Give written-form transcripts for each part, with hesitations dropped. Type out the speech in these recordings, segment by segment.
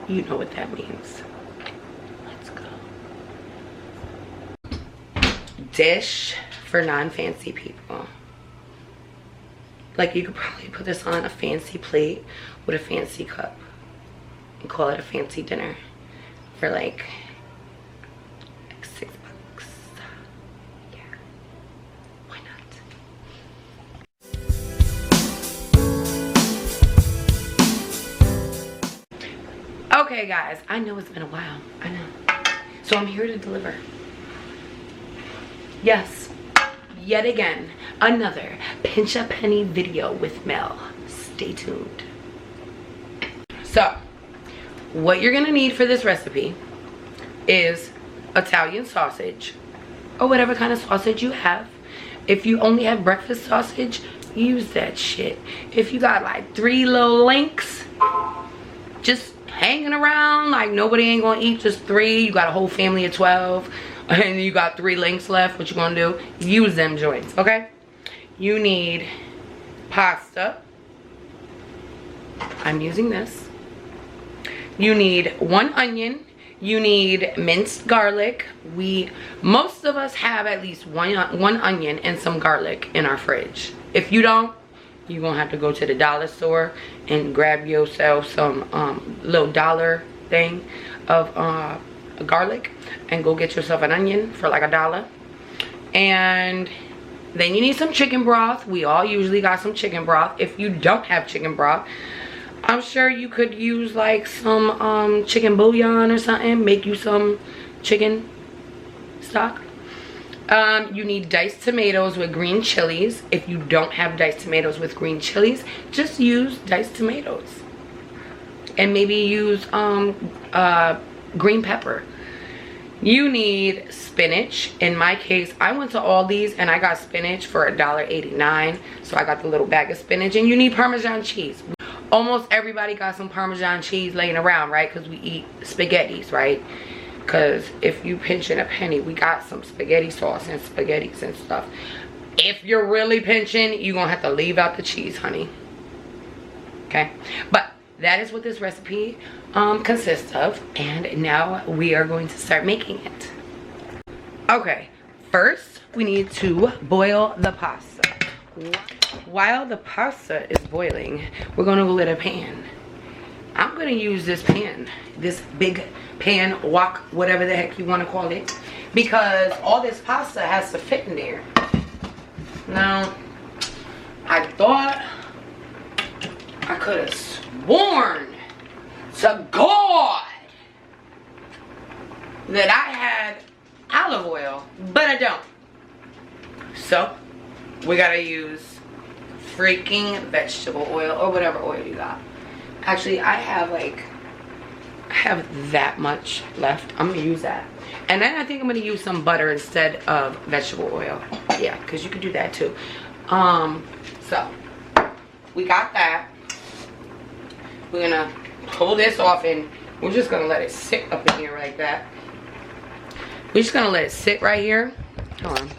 You know what that means. Let's go. Dish for non-fancy people. Like, you could probably put this on a fancy plate with a fancy cup and call it a fancy dinner for like $6. Yeah, why not? Okay guys, I know it's been a while, I know. So I'm here to deliver. Yes, yet again, another pinch a penny video with Mel. Stay tuned. So, what you're gonna need for this recipe is Italian sausage, or whatever kind of sausage you have. If you only have breakfast sausage, use that shit. If you got like 3 little links just hanging around, like nobody ain't gonna eat just 3, you got a whole family of 12, and you got 3 links left, what you gonna do? Use them joints, okay? You need pasta. I'm using this. You need 1 onion. You need minced garlic. Most of us have at least one onion and some garlic in our fridge. If you don't, you're gonna have to go to the dollar store and grab yourself some little dollar thing of garlic and go get yourself an onion for like $1. And then you need some chicken broth. We all usually got some chicken broth. If you don't have chicken broth, I'm sure you could use like some chicken bouillon or something. Make you some chicken stock. You need diced tomatoes with green chilies. If you don't have diced tomatoes with green chilies, just use diced tomatoes. And maybe use green pepper. You need spinach. In my case, I went to Aldi's and I got spinach for $1.89. So I got the little bag of spinach. And you need Parmesan cheese. Almost everybody got some Parmesan cheese laying around, right? Because we eat spaghettis, right? Because if you pinching a penny, we got some spaghetti sauce and spaghettis and stuff. If you're really pinching, you're going to have to leave out the cheese, honey. Okay? But that is what this recipe consists of. And now we are going to start making it. Okay. First, we need to boil the pasta. While the pasta is boiling, we're going to let a pan. I'm going to use this pan, this big pan, wok, whatever the heck you want to call it, because all this pasta has to fit in there. Now, I thought I could have sworn to God that I had olive oil, but I don't. So, we gotta use freaking vegetable oil or whatever oil you got. Actually, I have that much left. I'm gonna use that. And then I think I'm gonna use some butter instead of vegetable oil. Yeah, because you could do that too. So we got that. We're gonna pull this off and we're just gonna let it sit up in here like that. We're just gonna let it sit right here. Hold on.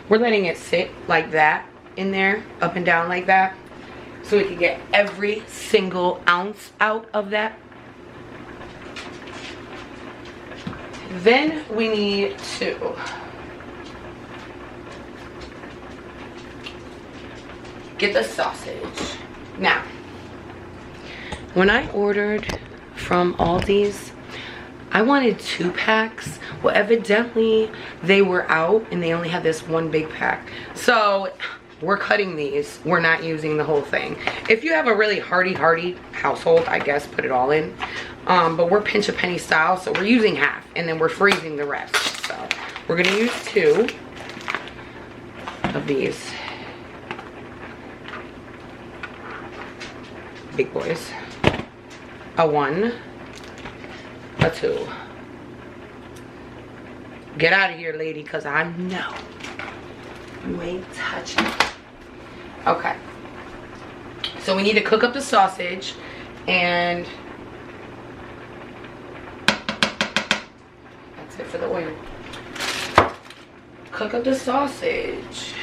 We're letting it sit like that in there, up and down like that, so we can get every single ounce out of that. Then we need to get the sausage. Now, when I ordered from Aldi's, I wanted 2 packs. Well, evidently they were out and they only had this one big pack. So we're cutting these. We're not using the whole thing. If you have a really hearty household, I guess put it all in. But we're pinch a penny style, so we're using half and then we're freezing the rest. So we're gonna use 2 of these big boys. A 1. A 2. Get out of here, lady, because I know you ain't touching it. Okay. So we need to cook up the sausage and that's it for the oil. cook up the sausage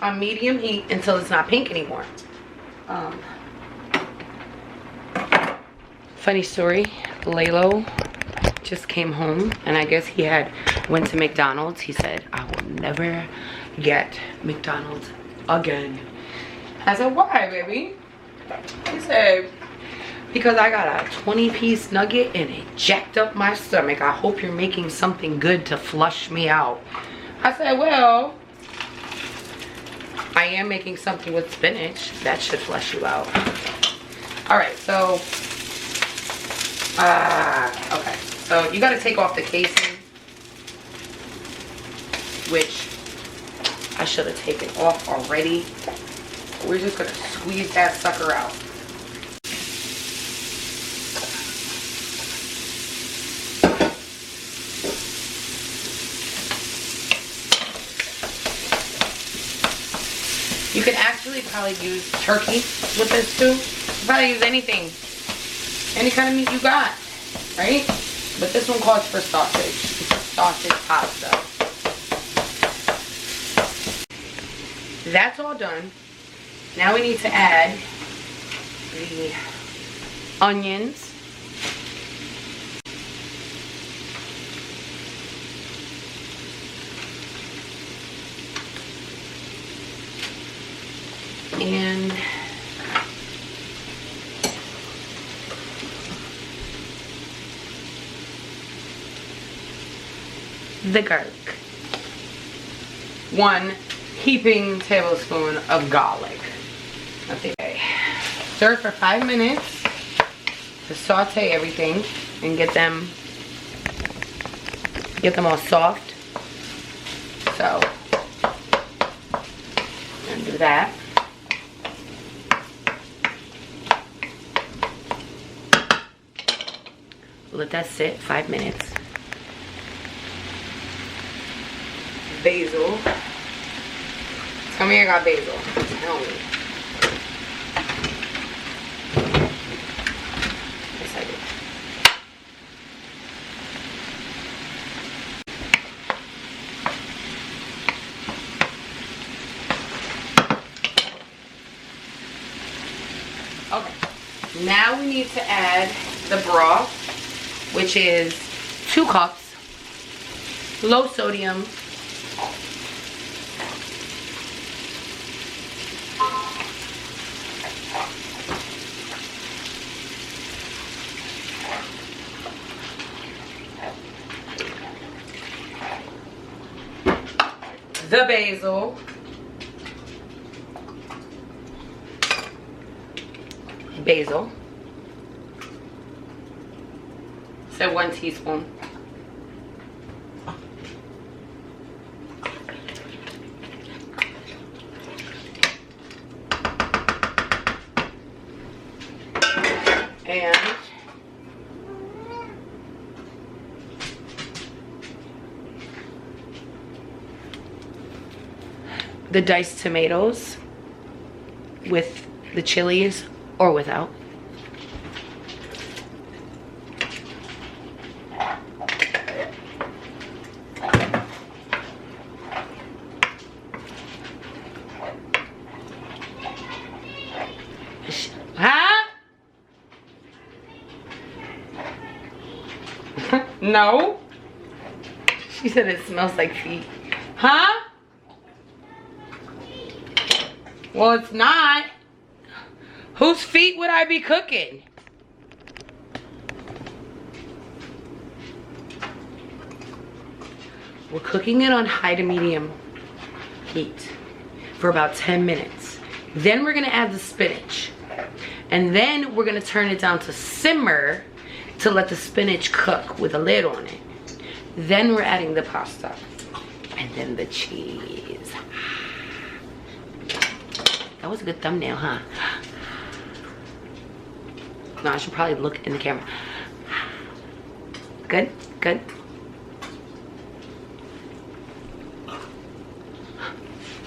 on medium heat until it's not pink anymore. Funny story, Lalo just came home and I guess he went to McDonald's. He said, I will never get McDonald's again. I said, why, baby? He said, because I got a 20-piece nugget and it jacked up my stomach. I hope you're making something good to flush me out. I said, well, I am making something with spinach. That should flush you out. All right, so, okay. So you gotta take off the casing, which I should have taken off already. We're just gonna squeeze that sucker out. You can actually probably use turkey with this too. You can probably use anything, any kind of meat you got, right? But this one calls for sausage. Sausage pasta. That's all done. Now we need to add the onions. And the garlic. 1 heaping tablespoon of garlic. Okay. Stir for 5 minutes to saute everything and get them all soft. So, and do that. Let that sit 5 minutes. Basil. Tell me I got basil. Tell me. Yes, I do. Okay. Now we need to add the broth, which is 2 cups, low sodium. The basil. Basil. So 1 teaspoon. And the diced tomatoes with the chilies or without. Huh? No. She said it smells like feet. Huh? Well, it's not. Whose feet would I be cooking? We're cooking it on high to medium heat for about 10 minutes. Then we're gonna add the spinach. And then we're gonna turn it down to simmer to let the spinach cook with a lid on it. Then we're adding the pasta. And then the cheese. That was a good thumbnail, huh? No, I should probably look in the camera. Good, good.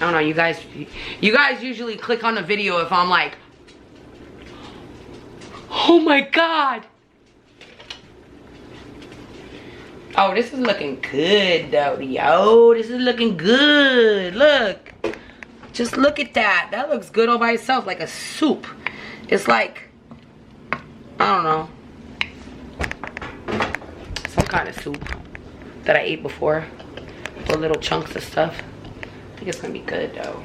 I don't know, you guys usually click on the video if I'm like, oh my God. Oh, this is looking good though, yo. This is looking good. Look. Just look at that. That looks good all by itself, like a soup. It's like, I don't know, some kind of soup that I ate before. With little chunks of stuff. I think it's gonna be good though.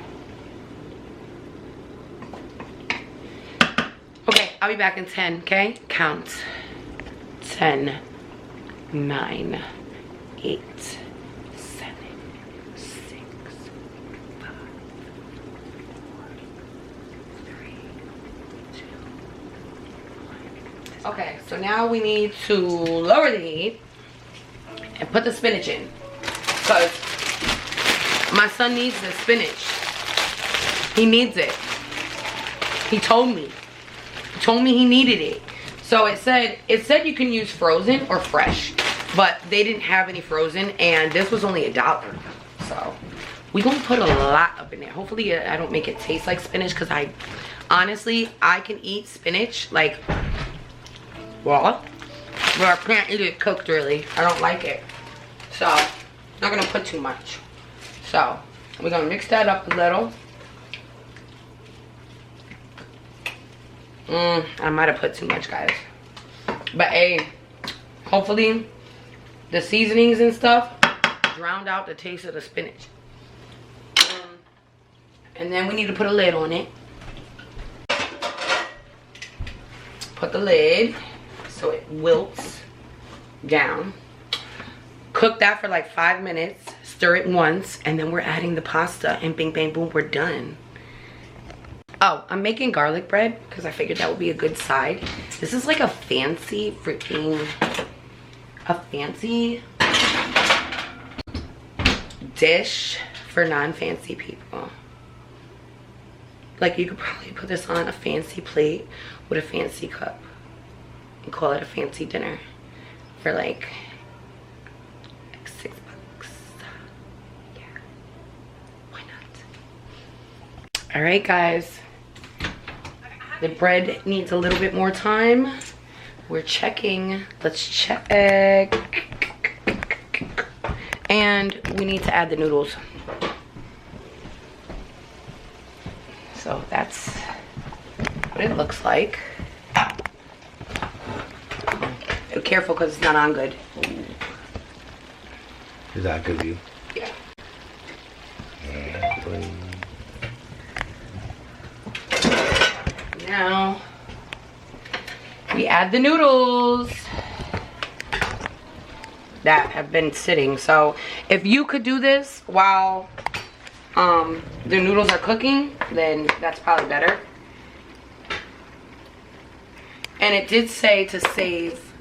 Okay, I'll be back in 10, okay? Count. 10, 9, 8, 7, 6, 5, 4, 3, 2, 1. Okay, so now we need to lower the heat and put the spinach in. Because my son needs the spinach. He needs it. He told me. He told me he needed it. So it said you can use frozen or fresh, but they didn't have any frozen, and this was only $1. So we gonna put a lot up in there. Hopefully I don't make it taste like spinach, because I honestly can eat spinach like raw, but I can't eat it cooked really. I don't like it. So not gonna put too much. So we're gonna mix that up a little. I might have put too much, guys. But hey, hopefully the seasonings and stuff drowned out the taste of the spinach. And then we need to put a lid on it. Put the lid so it wilts down. Cook that for like 5 minutes. Stir it once, and then we're adding the pasta, and bing bang boom, we're done. Oh, I'm making garlic bread because I figured that would be a good side. This is like a fancy dish for non-fancy people. Like, you could probably put this on a fancy plate with a fancy cup and call it a fancy dinner for like $6. Yeah, why not? All right, guys. The bread needs a little bit more time. We're checking. Let's check. And we need to add the noodles. So that's what it looks like. Be careful because it's not on good. Is that good view? Yeah. Now we add the noodles that have been sitting. So if you could do this while the noodles are cooking, then that's probably better. And it did say to save,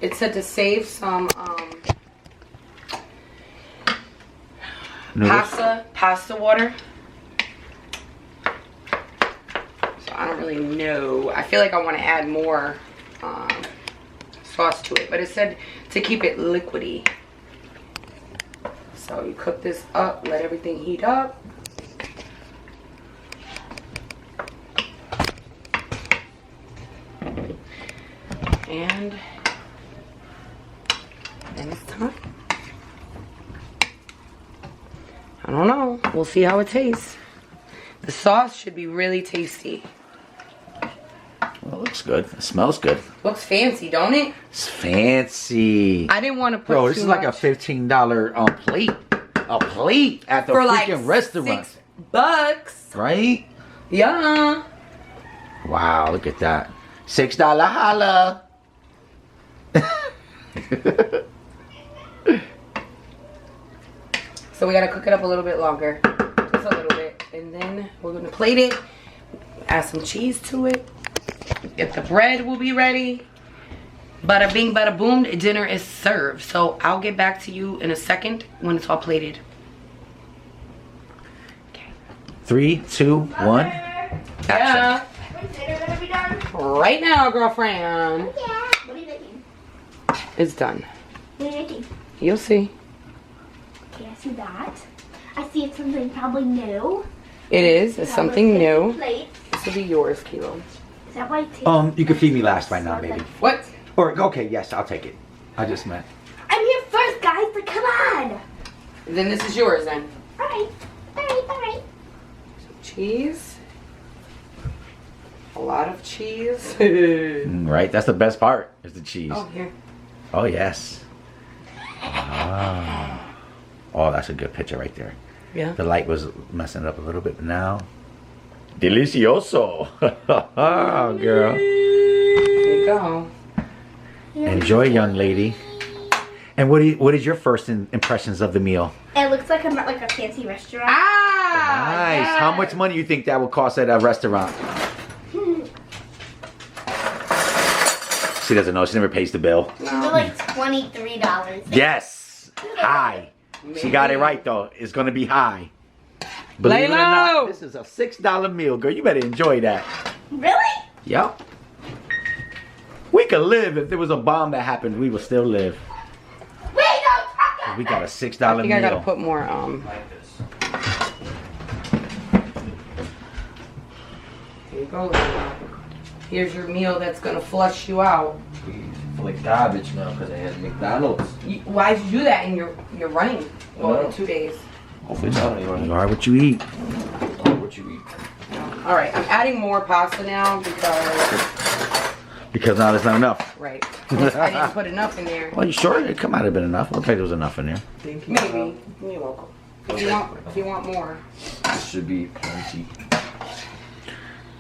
it said to save some pasta water. I don't really know. I feel like I want to add more sauce to it, but it said to keep it liquidy. So you cook this up, let everything heat up. And then it's time. I don't know. We'll see how it tastes. The sauce should be really tasty. Well, it looks good. It smells good. Looks fancy, don't it? It's fancy. I didn't want to put Bro, this too is like much. a $15 plate. A plate at the For freaking like restaurant. $6. Right? Yeah. Wow, look at that. $6 holla. So we gotta cook it up a little bit longer. Just a little bit. And then we're gonna plate it. Add some cheese to it. If the bread will be ready. Bada bing, bada boom, dinner is served. So I'll get back to you in a second when it's all plated. Okay. 3, 2, 1. Action. Yeah. When's dinner gonna be done? Right now, girlfriend. Yeah. What are you making? It's done. What are you making? You'll see. Okay, I see that. I see it's something probably new. It is. It's something new. Plate. This will be yours, Kilo. Is that why it tastes You can feed me last right now, baby. What? Or, okay, yes, I'll take it. I just meant. I'm here Then this is yours then. Alright. Alright. Cheese. A lot of cheese. Right, that's the best part, is the cheese. Oh, here. Oh, yes. Ah. Oh, that's a good picture right there. Yeah. The light was messing it up a little bit, but now. Delicioso. Oh, girl. There you go. Enjoy, young lady. And what is your first impressions of the meal? It looks like I'm at like a fancy restaurant. Ah! Nice. Yes. How much money do you think that would cost at a restaurant? She doesn't know. She never pays the bill. These are like $23. Yes. High. She got it right, though. It's going to be high. Believe it or Laylo! not, this is a $6 meal, girl. You better enjoy that. Really? Yep. We could live if there was a bomb that happened. We would still live. Wait, no, We got a $6 I think meal. I gotta put more, Here you go, Laylo. Here's your meal that's gonna flush you out. feel like garbage now because I had McDonald's. Why'd you do that? And you're running. Well, in 2 days. Hopefully it's not anyone. You are what you eat. What you eat. All right, I'm adding more pasta now because Now there's not enough. right. I didn't put enough in there. Well, you sure? It might have been enough. Looks like there was enough in there. Maybe. You're welcome. If you want more. This should be plenty.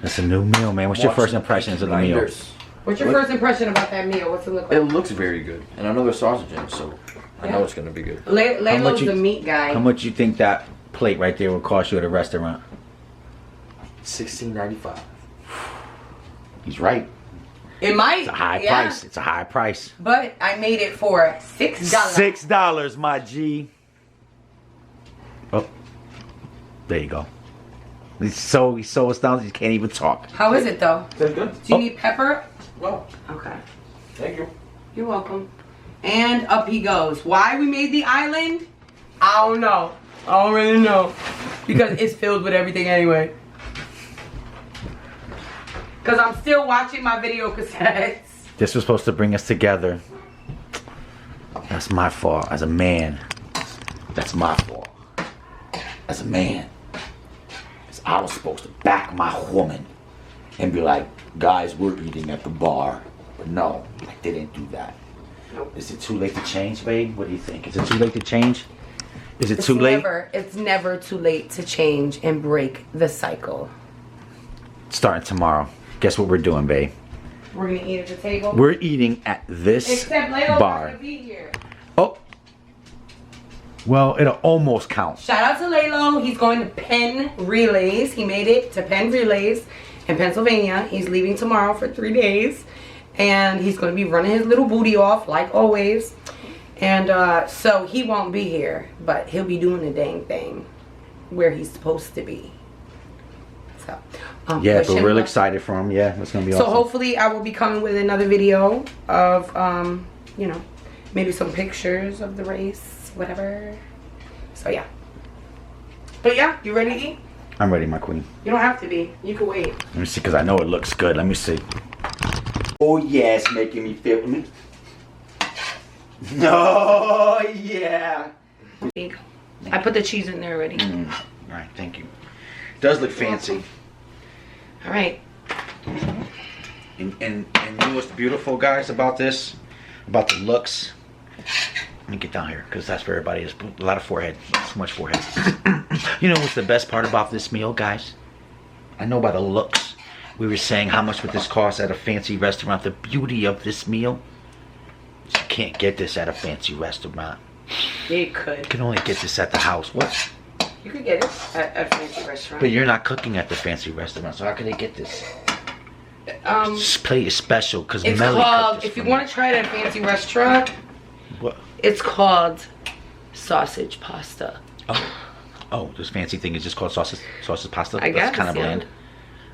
It's a new meal, man. What's your Watch first the impressions of the meal? blinders. What's your first impression about that meal? What's it look It like? looks very good. And I know there's sausage in it, so I know it's going to be good. Laylo's you- the meat guy. How much you think that plate right there would cost you at a restaurant? $16.95. He's right. It might. It's a high yeah. price. It's a high price. But I made it for $6. $6, my G. Oh, there you go. He's so astounded he can't even talk. How is it though? That's good. Do you need pepper? No, Okay. thank you. You're welcome. And up he goes. Why we made the island? I don't know. I don't really know. Because it's filled with everything anyway. Because I'm still watching my video cassettes. This was supposed to bring us together. That's my fault as a man. That's my fault as a man. 'Cause I was supposed to back my woman and be like, guys, we're eating at the bar. But no, I didn't do that. Nope. Is it too late to change, babe? What do you think? Is it too late to change? Is it too late? It's never too late to change and break the cycle. Starting tomorrow. Guess what we're doing, babe? We're gonna eat at the table. We're eating at this Except Laylo's bar. not gonna be here. Oh. Well, it'll almost count. Shout out to Laylo. He's going to Penn Relays. He made it to Penn Relays in Pennsylvania. He's leaving tomorrow for 3 days. And he's going to be running his little booty off like always. And so he won't be here. But he'll be doing the dang thing where he's supposed to be. So, Yeah, wish but him we're real luck. excited for him. Yeah, it's gonna be So awesome. hopefully I will be coming with another video of, you know, maybe some pictures of the race, whatever. So yeah. But yeah, you ready to eat? I'm ready, my queen. You don't have to be. You can wait. Let me see, because I know it looks good. Let me see. Oh, yeah, it's making me feel... No, yeah. I put the cheese in there already. All right, thank you. It does look fancy. All right. And you know what's beautiful, guys, about this? About the looks? Let me get down here, because that's for everybody. There's a lot of forehead. Too much forehead. You know what's the best part about this meal, guys? I know by the looks. We were saying how much would this cost at a fancy restaurant. The beauty of this meal is you can't get this at a fancy restaurant. You could. You can only get this at the house. What? You could get it at a fancy restaurant. But you're not cooking at the fancy restaurant, so how can they get this? This plate is special because It's Melly called, cooked this if you for me. want to try it at a fancy restaurant, What? it's called sausage pasta. Oh, this fancy thing is just called sausage pasta? I guess, That's kind of yeah. bland.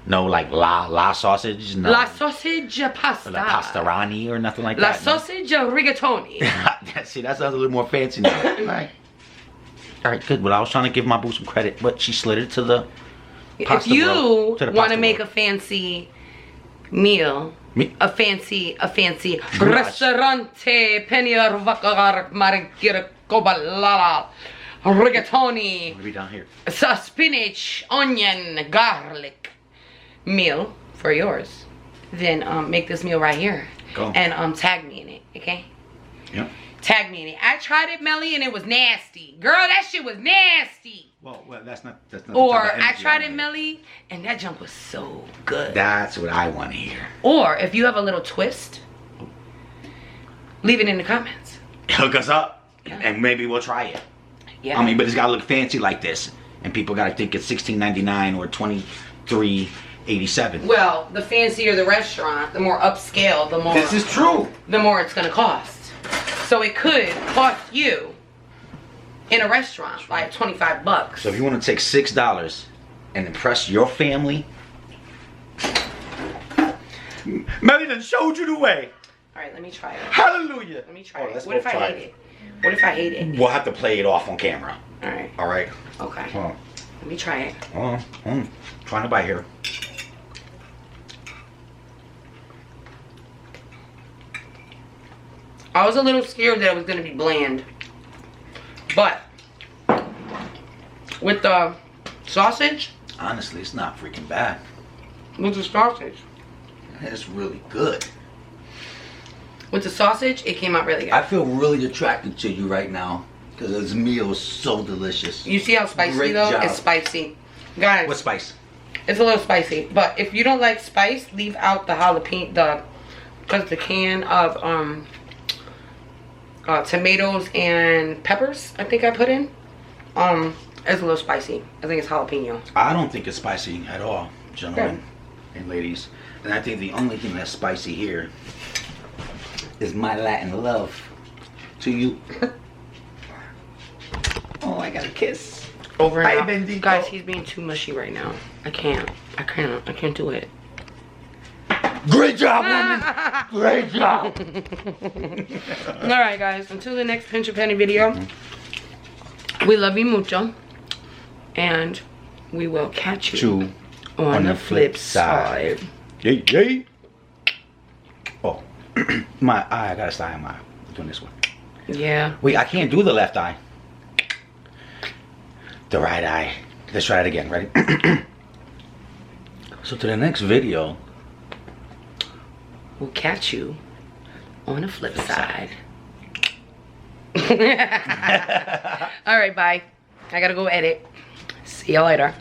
No, like la sausage? No. La sausage pasta. La pastarani or nothing like La that? no? sausage rigatoni. See, that sounds a little more fancy now. Alright. Alright, good. Well, I was trying to give my boo some credit, but she slid it to the If pasta you roll, to the want to pasta make roll. a fancy meal, Me? a fancy Goulash. restaurante penier vakar marikir kobalala rigatoni, Maybe down here. spinach, onion, garlic meal for yours, then make this meal right here. Go. And tag me in it, okay? Yep. Tag me in it. I tried it, Melly, and it was nasty. Girl, that shit was nasty. Well, that's not. Or the type of I energy tried I it, want. Melly, and that junk was so good. That's what I want to hear. Or if you have a little twist, leave it in the comments. Hook us up, Yeah. and maybe we'll try it. Yeah. I mean, but it's gotta look fancy like this, and people gotta think it's $16.99 or $23.87. Well, the fancier the restaurant, the more upscale, the more This is true. the more it's gonna cost. So it could cost you in a restaurant like $25. So if you want to take $6 and impress your family, Melly done showed you the way. All right, let me try it. Hallelujah. Let me try Oh, it. let's What if both I try hate it? What if I hate it? We'll have to play it off on camera. All right. All right. Okay. Hold on. Let me try it. Hold on. Trying to bite here. I was a little scared that it was gonna be bland, but with the sausage, Honestly, it's not freaking bad. with the sausage, It's really good. with the sausage, it came out really good. I feel really attracted to you right now because this meal is so delicious. You see how spicy Great though? job. It's spicy, guys. What spice? It's a little spicy, but if you don't like spice, leave out the jalapeno, because the can of tomatoes and peppers I think I put in, it's a little spicy. I think it's jalapeno. I don't think it's spicy at all, gentlemen and ladies. And I think the only thing that's spicy here is my Latin love to you. Oh, I got a kiss. Over Ay, and out. bendito. Guys, he's being too mushy right now. I can't do it. Great job, woman. Great job. All right, guys. Until the next Pinch a Penny video, we love you mucho, and we will catch you on the flip side. Yay, yay. Oh, my eye. I gotta style my eye. I'm doing this one. Yeah. Wait, I can't do the left eye. The right eye. Let's try it again. Ready? So to the next video, We'll catch you on the flip side. All right, bye. I gotta go edit. See you later.